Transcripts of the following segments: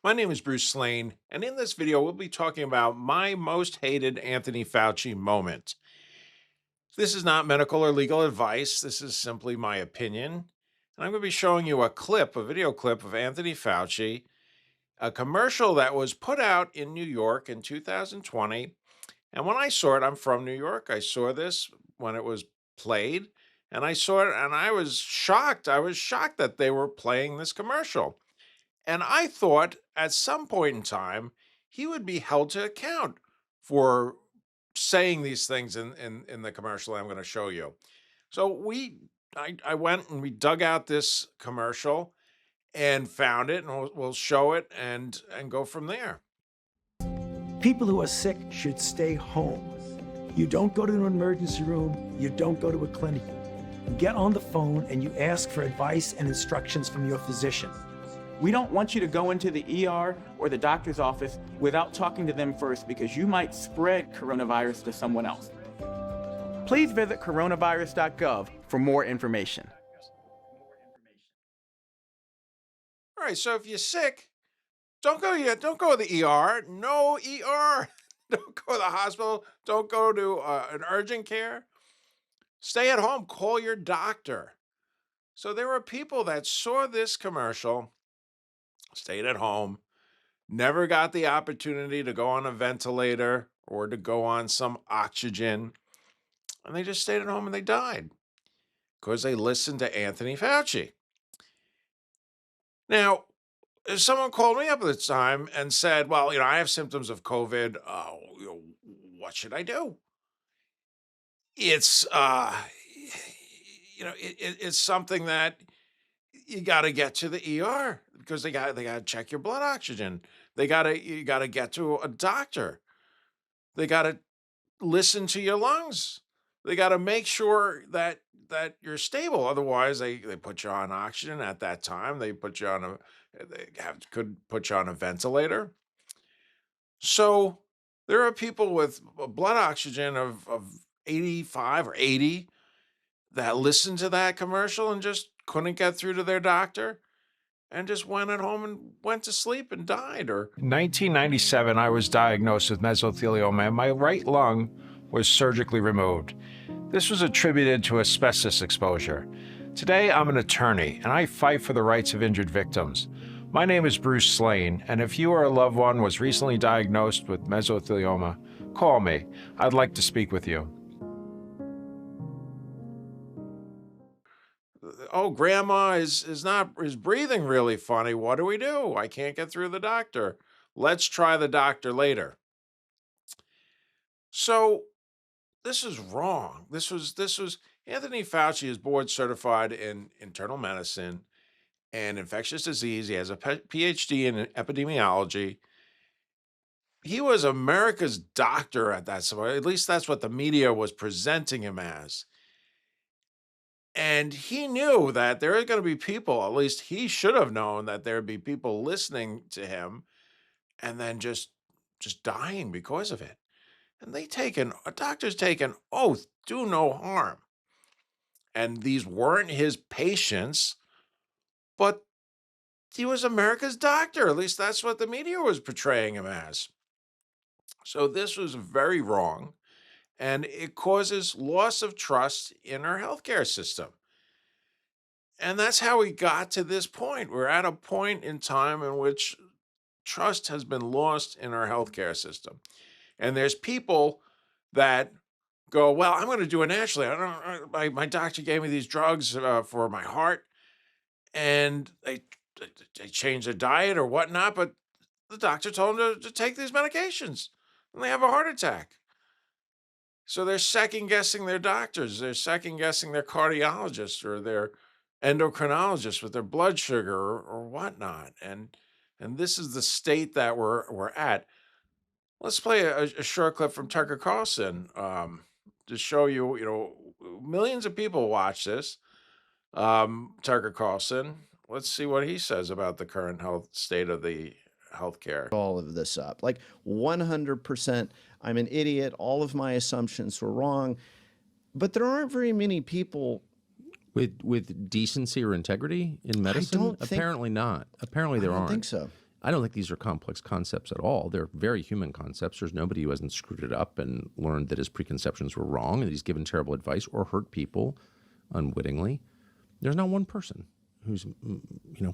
My name is Bruce Slane, and in this video, we'll be talking about my most hated Anthony Fauci moment. This is not medical or legal advice. This is simply my opinion. And I'm going to be showing you a video clip of Anthony Fauci, a commercial that was put out in New York in 2020. And when I saw it, I'm from New York. I saw this when it was played, and I saw it and I was shocked. I was shocked that they were playing this commercial. And I thought at some point in time, he would be held to account for saying these things in the commercial I'm going to show you. So I went and we dug out this commercial and found it, and we'll show it and go from there. People who are sick should stay home. You don't go to an emergency room, you don't go to a clinic. You get on the phone and you ask for advice and instructions from your physician. We don't want you to go into the ER or the doctor's office without talking to them first, because you might spread coronavirus to someone else. Please visit coronavirus.gov for more information. All right, so if you're sick, don't go yet. Don't go to the ER. No ER. Don't go to the hospital. Don't go to an urgent care. Stay at home. Call your doctor. So there were people that saw this commercial, stayed at home, never got the opportunity to go on a ventilator or to go on some oxygen, and they just stayed at home and they died because they listened to Anthony Fauci. Now, if someone called me up at the time and said, well, I have symptoms of COVID. What should I do? It's, it's something that you got to get to the ER because they got to check your blood oxygen. You got to get to a doctor. They got to listen to your lungs. They got to make sure that you're stable. Otherwise, they put you on oxygen at that time. They put you on could put you on a ventilator. So there are people with a blood oxygen of 85 or 80 that listened to that commercial and just couldn't get through to their doctor and just went at home and went to sleep and died. Or in 1997, I was diagnosed with mesothelioma, and my right lung was surgically removed. This was attributed to asbestos exposure. Today, I'm an attorney, and I fight for the rights of injured victims. My name is Bruce Slane, and if you or a loved one was recently diagnosed with mesothelioma, call me. I'd like to speak with you. Oh, grandma is breathing really funny. What do? I can't get through the doctor. Let's try the doctor later. So this is wrong. This was Anthony Fauci is board certified in internal medicine and infectious disease. He has a PhD in epidemiology. He was America's doctor at that time. At least that's what the media was presenting him as. And he knew that there are going to be people, at least he should have known that there would be people listening to him and then just dying because of it. And a doctor's take an oath, do no harm. And these weren't his patients, but he was America's doctor. At least that's what the media was portraying him as. So this was very wrong, and it causes loss of trust in our healthcare system. And that's how we got to this point. We're at a point in time in which trust has been lost in our healthcare system. And there's people that go, well, I'm going to do it naturally. My doctor gave me these drugs for my heart, and they change their diet or whatnot, but the doctor told them to take these medications, and they have a heart attack. So they're second guessing their doctors. They're second guessing their cardiologists or their endocrinologists with their blood sugar or whatnot. And this is the state that we're at. Let's play a short clip from Tucker Carlson to show you, millions of people watch this. Tucker Carlson. Let's see what he says about the current health state of the healthcare. All of this up, like 100%. I'm an idiot. All of my assumptions were wrong. But there aren't very many people with decency or integrity in medicine. don't think, apparently not. Apparently there aren't. I don't think so. I don't think these are complex concepts at all. They're very human concepts. There's nobody who hasn't screwed it up and learned that his preconceptions were wrong and that he's given terrible advice or hurt people unwittingly. There's not one person who's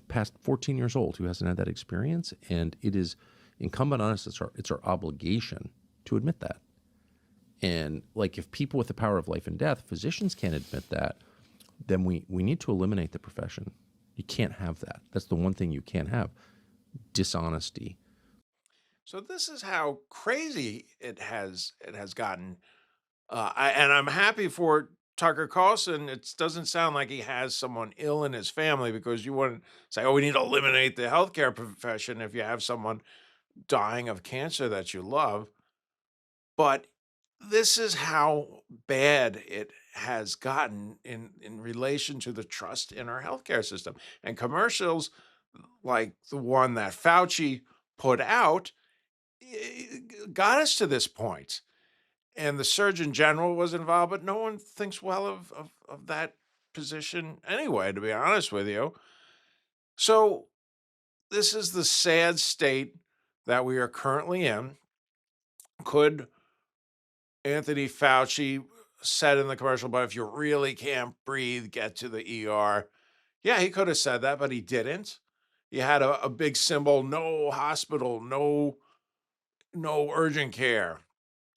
past 14 years old who hasn't had that experience, and it is incumbent on us. It's our obligation to admit that. And like, if people with the power of life and death, physicians, can't admit that, then we need to eliminate the profession. You can't have that. That's the one thing you can't have: dishonesty. So this is how crazy it has gotten. And I'm happy for Tucker Carlson. It doesn't sound like he has someone ill in his family, because you wouldn't say, "Oh, we need to eliminate the healthcare profession," if you have someone dying of cancer that you love. But this is how bad it has gotten in relation to the trust in our healthcare system. And commercials like the one that Fauci put out got us to this point. And the Surgeon General was involved, but no one thinks well of that position anyway, to be honest with you. So this is the sad state that we are currently in. Could Anthony Fauci said in the commercial, "But if you really can't breathe, get to the ER"? Yeah, he could have said that, but he didn't. He had a big symbol: no hospital, no urgent care.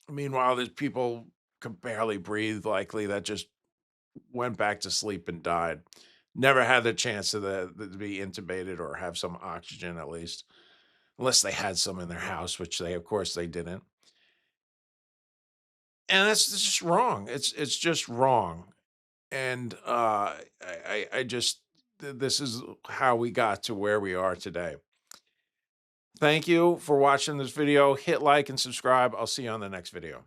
Meanwhile, there's people can barely breathe, likely, that just went back to sleep and died. Never had the chance to be intubated or have some oxygen, at least, unless they had some in their house, which of course, they didn't. And it's just wrong. It's just wrong. And I just this is how we got to where we are today. Thank you for watching this video. Hit like and subscribe. I'll see you on the next video.